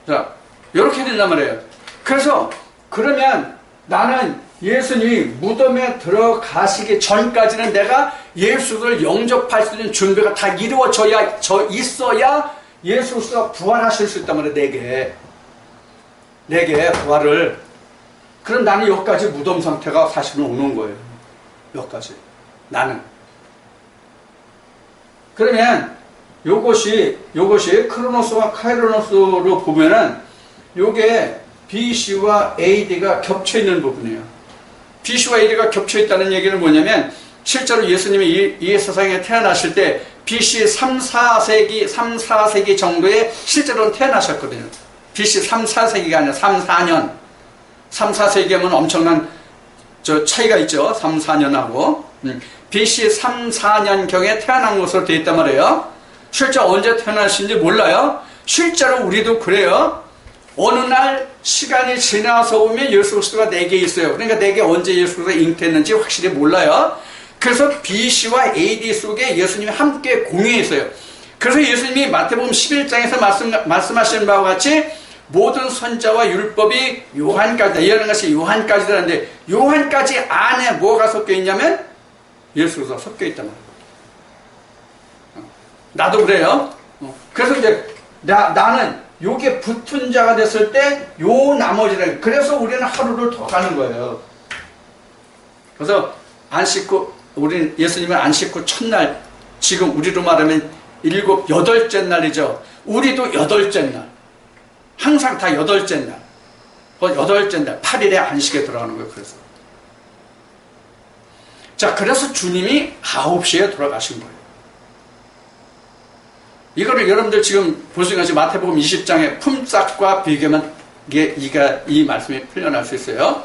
자, 이렇게 된단 말이에요. 그래서 그러면 나는 예수님이 무덤에 들어가시기 전까지는 내가 예수를 영접할 수 있는 준비가 다 이루어져야 있어야 예수 그리스도가 부활하실 수 있단 말이에요. 내게 부활을. 그럼 나는 여기까지 무덤 상태가 사실은 오는 거예요. 여기까지 나는. 그러면 요것이 크로노스와 카이로노스로 보면은 요게 BC와 AD가 겹쳐 있는 부분이에요. BC와 AD가 겹쳐 있다는 얘기는 뭐냐면 실제로 예수님이 이 세상에 태어나실 때 BC 3, 4세기 정도에 실제로는 태어나셨거든요. BC 3, 4세기가 아니라 3, 4년. 3, 4세기하면 엄청난 차이가 있죠. 3, 4년하고. BC 3, 4년경에 태어난 것으로 되어 있단 말이에요. 실제 언제 태어나신지 몰라요. 실제로 우리도 그래요. 어느 날 시간이 지나서 오면 예수 그리스도가 내게 있어요. 그러니까 내게 언제 예수 그리스도가 잉태했는지 확실히 몰라요. 그래서 BC와 AD 속에 예수님이 함께 공유해 있어요. 그래서 예수님이 마태복음 11장에서 말씀하시는 바와 같이 모든 선자와 율법이 요한까지다. 이라는 것이 요한까지라는데 요한까지 안에 뭐가 섞여 있냐면 예수 그리스도가 섞여 있단 말이에요. 나도 그래요. 그래서 이제 나는 요게 붙은 자가 됐을 때 요 나머지를 그래서 우리는 하루를 더 가는 거예요. 그래서 안 씻고 우리는 예수님은 안 씻고 첫날 지금 우리로 말하면 8째 날이죠. 우리도 8째 날 항상 다 8째 날 8째 날 8일에 안식에 들어가는 거예요. 그래서 자 그래서 주님이 9시에 돌아가신 거예요. 이거를 여러분들 지금 볼 수 있는 것이 마태복음 20장의 품삯과 비교하면 이 말씀이 풀려날 수 있어요.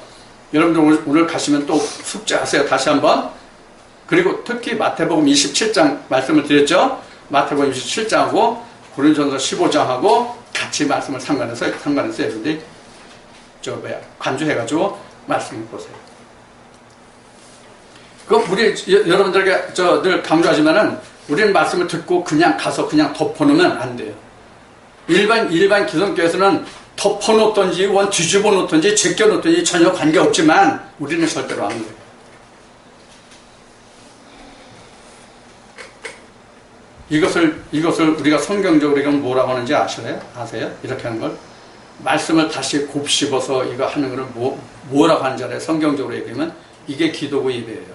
여러분들 오늘 가시면 또 숙제하세요. 다시 한번. 그리고 특히 마태복음 27장 말씀을 드렸죠. 마태복음 27장하고 고린도전서 15장하고 같이 말씀을 상관해서 여러분들이 간주해가지고 말씀을 보세요. 그럼 우리 여러분들에게 늘 강조하지만은 우리는 말씀을 듣고 그냥 가서 그냥 덮어놓으면 안 돼요. 일반 기성교에서는 덮어놓던지 뒤집어 놓던지 제껴 놓던지 전혀 관계없지만 우리는 절대로 안 그래요. 이것을 우리가 성경적으로 이건 뭐라고 하는지 아세요? 이렇게 하는 걸 말씀을 다시 곱씹어서 이거 하는 걸 뭐라고 하는지 알아요? 성경적으로 얘기하면 이게 기도고 예배예요.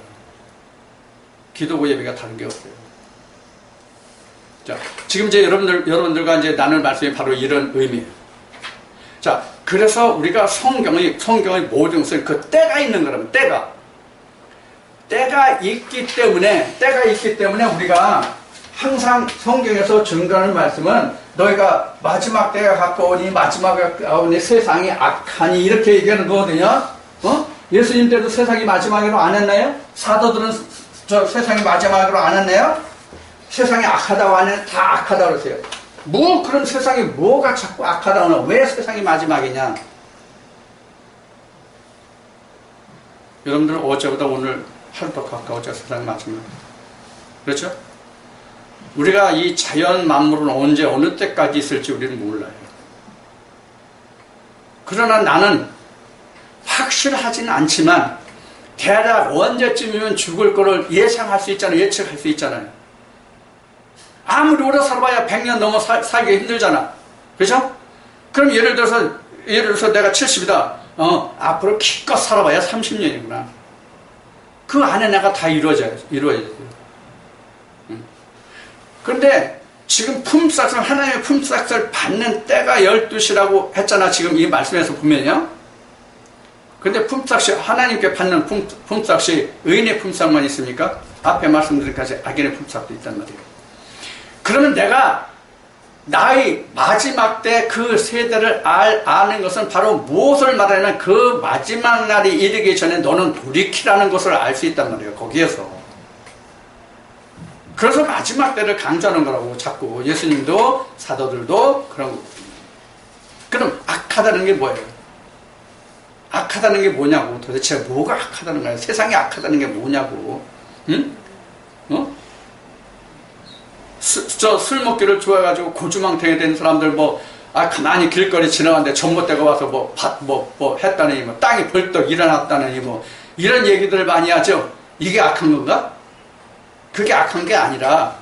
기도고 예배가 다른 게 없어요. 자, 지금 이제 여러분들과 이제 나눌 말씀이 바로 이런 의미예요. 자, 그래서 우리가 성경의 모든 것은 그 때가 있는 거라면 때가 있기 때문에 우리가 항상 성경에서 증거하는 말씀은 너희가 마지막 때가 가까우니 마지막에 가까우니 세상이 악하니 이렇게 얘기하는 거거든요. 예수님 때도 세상이 마지막으로 안 했나요? 사도들은 저 세상이 마지막으로 안 했나요? 세상이 악하다고 안 했나요? 다 악하다고 그러세요. 뭐 그럼 세상이 뭐가 자꾸 악하다고 하나? 왜 세상이 마지막이냐? 여러분들은 어제보다 오늘 하루 더 가까워져 세상이 마지막. 그렇죠? 우리가 이 자연 만물은 언제 어느 때까지 있을지 우리는 몰라요. 그러나 나는 확실하지는 않지만 대략 언제쯤이면 죽을 거를 예상할 수 있잖아요. 예측할 수 있잖아요. 아무리 오래 살아봐야 100년 넘어 살기 힘들잖아. 그렇죠? 그럼 예를 들어서 내가 70이다. 앞으로 기껏 살아봐야 30년이구나. 그 안에 내가 다 이루어져야 돼요. 그런데 지금 하나님의 품삯을 받는 때가 12시라고 했잖아. 지금 이 말씀에서 보면요. 근데 품삯이 하나님께 받는 품삯이 의인의 품삯만 있습니까? 앞에 말씀드린 것까지 악인의 품삯도 있단 말이에요. 그러면 내가 나의 마지막 때 그 세대를 아는 것은 바로 무엇을 말하냐면 그 마지막 날이 이르기 전에 너는 돌이키라는 것을 알 수 있단 말이에요. 거기에서. 그래서 마지막 때를 강조하는 거라고 자꾸 예수님도 사도들도 그런 거거든요. 그럼 악하다는 게 뭐예요? 악하다는 게 뭐냐고. 도대체 뭐가 악하다는 거예요? 세상이 악하다는 게 뭐냐고. 응? 술 먹기를 좋아해가지고 고주망태가 된 사람들 가만히 길거리 지나가는데 전봇대가 와서 했다느니 땅이 벌떡 일어났다느니 이런 얘기들을 많이 하죠. 이게 악한 건가? 그게 악한 게 아니라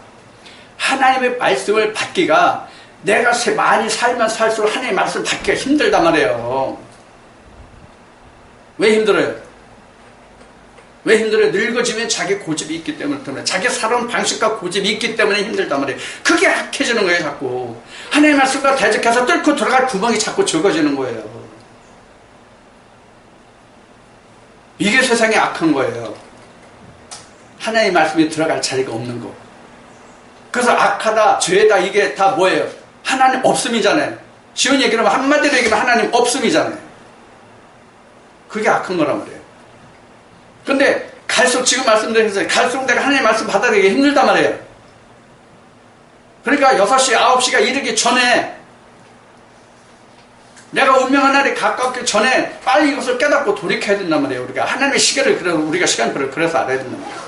하나님의 말씀을 받기가 내가 많이 살면 살수록 하나님의 말씀을 받기가 힘들단 말이에요. 왜 힘들어요? 왜 힘들어요? 늙어지면 자기 고집이 있기 때문에 자기 살아온 방식과 고집이 있기 때문에 힘들단 말이에요. 그게 악해지는 거예요. 자꾸 하나님의 말씀과 대적해서 뚫고 들어갈 구멍이 자꾸 적어지는 거예요. 이게 세상에 악한 거예요. 하나님의 말씀이 들어갈 자리가 없는 거. 그래서 악하다, 죄다 이게 다 뭐예요? 하나님 없음이잖아요. 쉬운 얘기로 하면 한마디로 얘기하면 하나님 없음이잖아요. 그게 악한 거란 말이에요. 근데 갈수록 지금 말씀드린 갈수록 내가 하나님의 말씀 받아들이기 힘들단 말이에요. 그러니까 6시, 9시가 이르기 전에 내가 운명한 날이 가깝기 전에 빨리 이것을 깨닫고 돌이켜야 된단 말이에요. 우리가 하나님의 시계를 그래서 우리가 시간표를 그래서 알아야 된단 말이에요.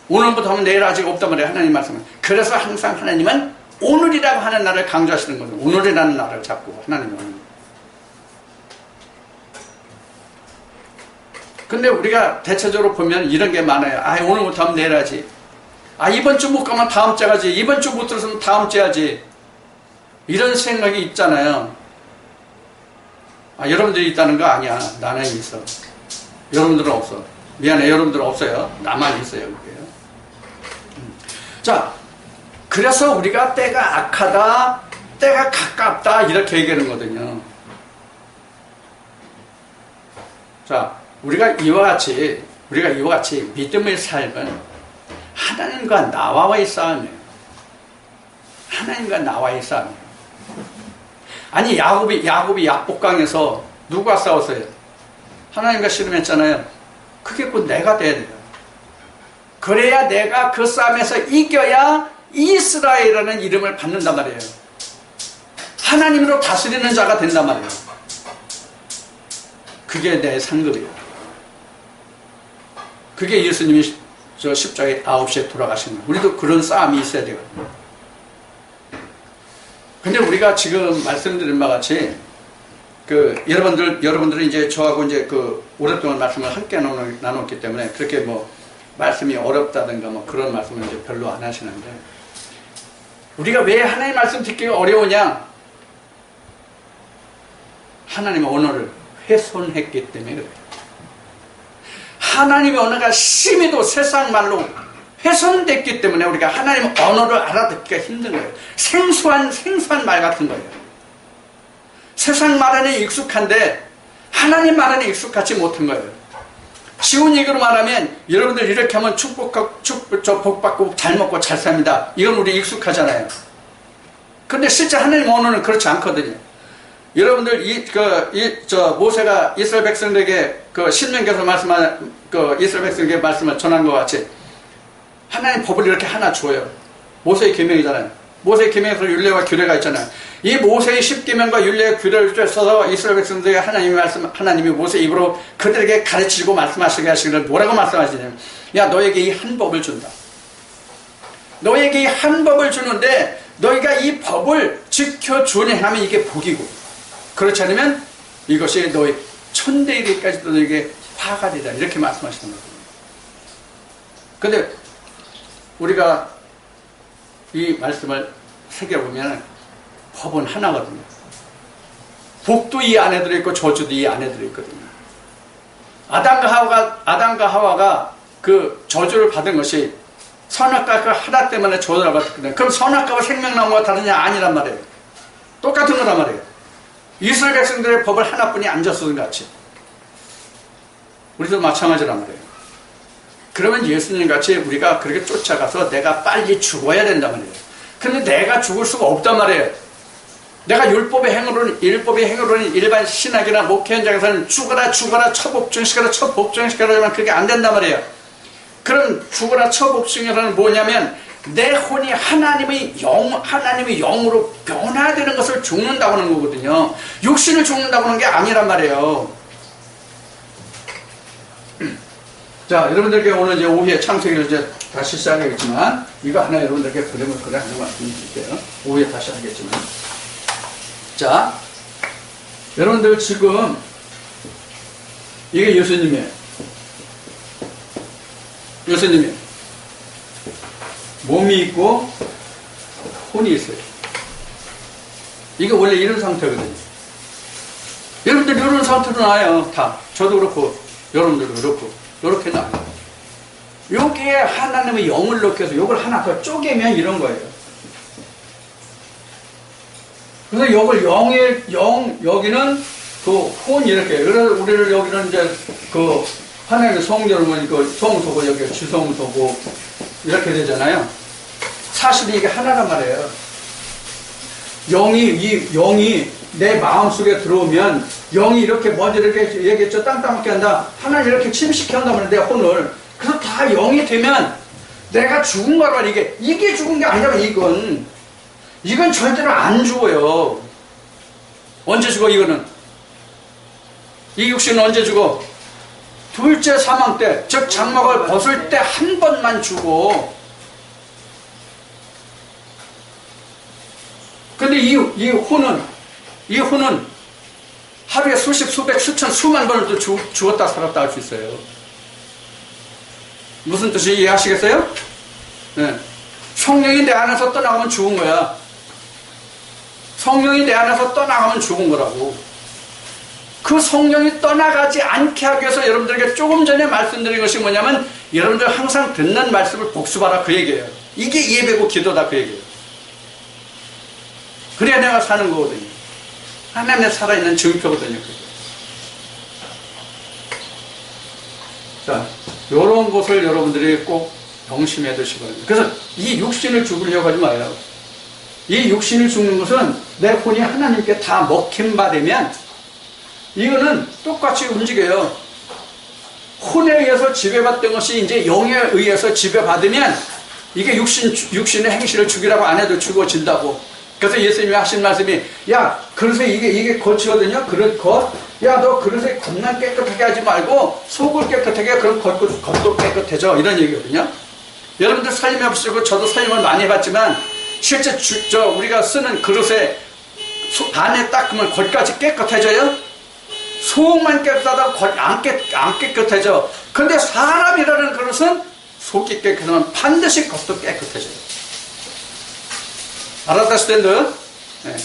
오늘부터 하면 내일 아직 없단 말이에요. 하나님 말씀은. 그래서 항상 하나님은 오늘이라고 하는 날을 강조하시는 거죠. 오늘이라는 날을 잡고 하나님은. 근데 우리가 대체적으로 보면 이런 게 많아요. 오늘부터 하면 내일 하지. 이번 주 못 가면 다음 주 가지. 이번 주 못 들었으면 다음 주 하지. 이런 생각이 있잖아요. 여러분들이 있다는 거 아니야. 나는 있어. 여러분들은 없어. 미안해. 여러분들은 없어요. 나만 있어요. 그게요. 자, 그래서 우리가 때가 악하다, 때가 가깝다 이렇게 얘기하는 거거든요. 자, 우리가 이와 같이 믿음의 삶은 하나님과 나와의 싸움이에요. 하나님과 나와의 싸움이에요. 아니 야곱이 약복강에서 누가 싸웠어요? 하나님과 씨름했잖아요. 그게 곧 내가 돼야 돼요. 그래야 내가 그 싸움에서 이겨야 이스라엘이라는 이름을 받는단 말이에요. 하나님으로 다스리는 자가 된단 말이에요. 그게 내 상급이에요. 그게 예수님이 저 십자가에 9시에 돌아가신 거예요. 우리도 그런 싸움이 있어야 돼요. 근데 우리가 지금 말씀드린 바와 같이 여러분들은 이제 저하고 이제 오랫동안 말씀을 함께 나눴기 때문에 그렇게 말씀이 어렵다든가 그런 말씀을 이제 별로 안 하시는데, 우리가 왜 하나님의 말씀 듣기가 어려우냐? 하나님의 언어를 훼손했기 때문에 그래요. 하나님의 언어가 심히도 세상 말로 훼손됐기 때문에 우리가 하나님의 언어를 알아듣기가 힘든 거예요. 생소한 말 같은 거예요. 세상 말에는 익숙한데 하나님 말에는 익숙하지 못한 거예요. 쉬운 얘기로 말하면 여러분들 이렇게 하면 복받고 잘 먹고 잘 삽니다. 이건 우리 익숙하잖아요. 근데 실제 하나님 언어는 그렇지 않거든요. 여러분들 모세가 이스라엘 백성들에게 그 신명기에서 말씀한 그 이스라엘 백성에게 말씀을 전한 것 같이 하나님 법을 이렇게 하나 줘요. 모세의 계명이잖아요. 모세의 계명에서 율례와 규례가 있잖아요. 이 모세의 10계명과 율례와 규례를 써서 이스라엘 백성들에게 하나님이 모세 입으로 그들에게 가르치고 말씀하시게 하시기를 뭐라고 말씀하시냐면, 야, 너에게 이 한 법을 준다. 너에게 이 한 법을 주는데 너희가 이 법을 지켜주냐 하면 이게 복이고, 그렇지 않으면 이것이 너희 천대 이르기까지도 너에게 화가 되다. 이렇게 말씀하시는 거거든요. 근데 우리가 이 말씀을 새겨보면 법은 하나거든요. 복도 이 안에 들어있고 저주도 이 안에 들어있거든요. 아담과 하와가 그 저주를 받은 것이 선악과가 하나 때문에 저주를 받았거든요. 그럼 선악과와 생명나무가 다르냐? 아니란 말이에요. 똑같은 거란 말이에요. 이스라엘 백성들의 법을 하나뿐이 안 줬던 것 같이 우리도 마찬가지란 말이에요. 그러면 예수님 같이 우리가 그렇게 쫓아가서 내가 빨리 죽어야 된단 말이에요. 근데 내가 죽을 수가 없단 말이에요. 내가 율법의 행으로는 일반 신학이나 목회 현장에서는 죽어라 처복종시켜라 하지만 그게 안 된단 말이에요. 그럼 죽어라 처복종이라는 뭐냐면 내 혼이 하나님의 영으로 변화되는 것을 죽는다고 하는 거거든요. 육신을 죽는다고 하는 게 아니란 말이에요. 자, 여러분들께 오늘 이제 오후에 창세기를 이제 다시 시작하겠지만, 이거 하나 여러분들께 그림을 그려 하는 말씀드릴게요. 오후에 다시 하겠지만. 자, 여러분들 지금, 이게 예수님이에요. 몸이 있고, 혼이 있어요. 이게 원래 이런 상태거든요. 여러분들 이런 상태로 나와요. 다. 저도 그렇고, 여러분들도 그렇고. 이렇게 나와요. 여기에 하나님의 영을 넣게 해서 이걸 하나 더 쪼개면 이런 거예요. 그래서 이걸 여기는 그 혼 이렇게. 그래서 우리를 여기는 이제 그 하나님의 성전을 보니 그 성소고 여기 지성소고 이렇게 되잖아요. 사실 이게 하나란 말이에요. 영이 내 마음속에 들어오면 영이 이렇게 먼저 이렇게 얘기했죠. 땅 따먹게 한다. 하나님 이렇게 침식해 한단 말이에요. 내 혼을. 그래서 다 영이 되면 내가 죽은 거란 말이에요. 이게 죽은 게 아니라 이건 절대로 안 죽어요. 언제 죽어 이거는? 이 육신은 언제 죽어? 둘째 사망 때, 즉 장막을 벗을 때 한 번만 죽어. 근데 이 혼은 하루에 수십, 수백, 수천, 수만 번을 또 죽었다 살았다 할 수 있어요. 무슨 뜻이 이해하시겠어요? 네. 성령이 내 안에서 떠나가면 죽은 거야. 성령이 내 안에서 떠나가면 죽은 거라고. 그 성령이 떠나가지 않게 하기 위해서 여러분들에게 조금 전에 말씀드린 것이 뭐냐면 여러분들 항상 듣는 말씀을 복습하라 그 얘기예요. 이게 예배고 기도다 그 얘기예요. 그래야 내가 사는 거거든요. 하나님의 살아있는 증표거든요. 자, 요런 것을 여러분들이 꼭 명심해 두시고요. 그래서 이 육신을 죽으려고 하지 마요. 이 육신을 죽는 것은 내 혼이 하나님께 다 먹힌바되면 이거는 똑같이 움직여요. 혼에 의해서 지배받던 것이 이제 영에 의해서 지배받으면 이게 육신의 행실을 죽이라고 안 해도 죽어진다고. 그래서 예수님이 하신 말씀이 야 그릇에 이게 겉이거든요. 그릇 겉. 야 너 그릇에 겉만 깨끗하게 하지 말고 속을 깨끗하게 해. 그럼 겉도 깨끗해져. 이런 얘기거든요. 여러분들 사임 해보시고 저도 사임을 많이 해봤지만 실제 우리가 쓰는 그릇에 안에 닦으면 겉까지 깨끗해져요? 속만 깨끗하다고 겉 안 깨끗해져. 근데 사람이라는 그릇은 속이 깨끗하면 반드시 겉도 깨끗해져요. 알았다시피 네.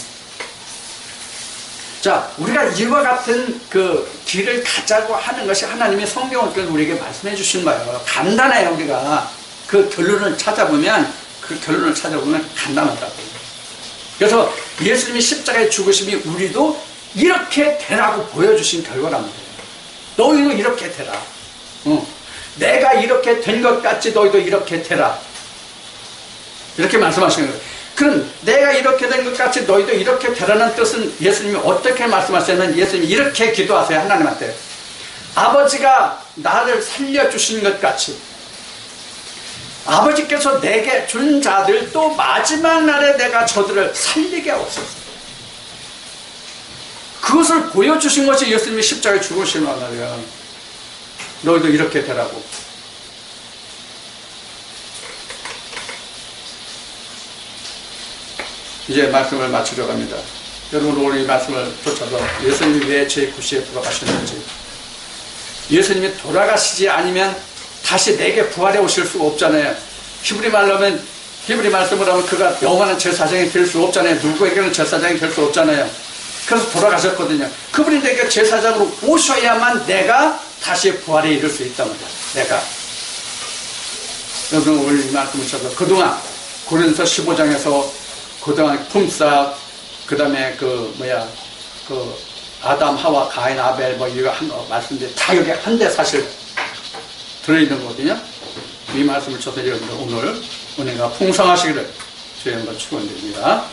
자, 우리가 이와 같은 그 길을 가자고 하는 것이 하나님의 성경을 우리에게 말씀해 주신 거예요. 간단해요. 우리가 그 결론을 찾아보면 간단하다고. 그래서 예수님이 십자가에 죽으심이 우리도 이렇게 되라고 보여주신 결과란 말이에요. 너희도 이렇게 되라. 내가 이렇게 된 것 같이 너희도 이렇게 되라. 이렇게 말씀하시는 거예요. 그럼 내가 이렇게 된 것 같이 너희도 이렇게 되라는 뜻은 예수님이 어떻게 말씀하시냐면 예수님이 이렇게 기도하세요. 하나님한테. 아버지가 나를 살려주신 것 같이 아버지께서 내게 준 자들 또 마지막 날에 내가 저들을 살리게 하옵소서. 그것을 보여주신 것이 예수님이 십자가에 죽으신 말이야. 너희도 이렇게 되라고. 이제 말씀을 마치려고 합니다. 여러분 오늘 이 말씀을 쫓아서 예수님이 왜 제9시에 돌아가셨는지, 예수님이 돌아가시지 않으면 다시 내게 부활해 오실 수가 없잖아요. 히브리 말씀을 하면 그가 영원한 제사장이 될 수 없잖아요. 누구에게는 제사장이 될 수 없잖아요. 그래서 돌아가셨거든요. 그분이 내게 제사장으로 오셔야만 내가 다시 부활에 이를 수 있단 말이에요. 내가. 여러분 오늘 이 말씀을 쫓아서 그동안 고린도서 15장에서 그동안 품삯, 그 다음에 아담, 하와, 가인, 아벨, 이거 한 거 말씀드린 다 여기 한데 사실 들어있는 거거든요. 이 말씀을 쳐서 여러분들 오늘 은혜가 풍성하시기를 주의 한번 축원드립니다.